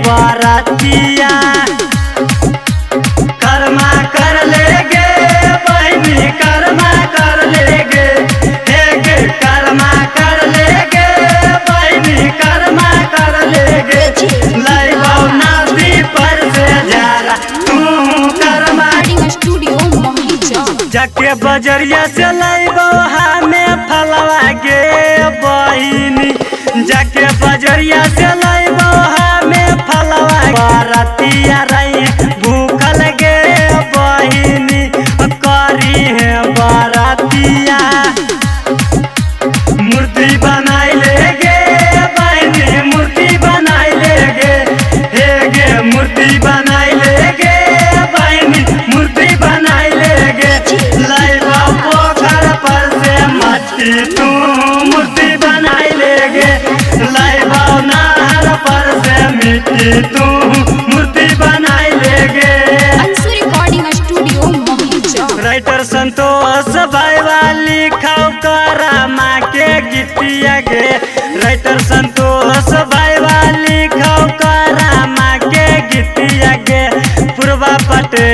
बरातिया कर्मा कर लेगे बहनी कर्मा कर लेगे हे गे कर्मा कर लेगे बहनी कर्मा कर लेगे लाइबो नादी पर से जारा तू कर्मा स्टूडियो मोहिजा जाके बजरिया से लाइबो हमें फलवा गे बहनी जाके बजरिया से लाइबो हमें फलवा बरातिया रही भूखल गे बहनी करी है बरातिया मूर्ति बनाई लेगे बहनी मूर्ति बनाई लेगे हे गे मूर्ति बनाई लेगे बहनी मूर्ति बनाई लेगे लाइबा पोखर पर से मट्टी तू मूर्ति बनाई लेगे लाइबा नहर पर से मिट्टी तू मूर्ति बनाई लेगे अंशु रिकॉर्डिंग स्टूडियो मोहिजा राइटर संतोष भाई वाली खाओ करा माँ के गीतिया गे राइटर संतोष भाई वाली खाओ करा माँ के गीतिया गे पूर्वा पटे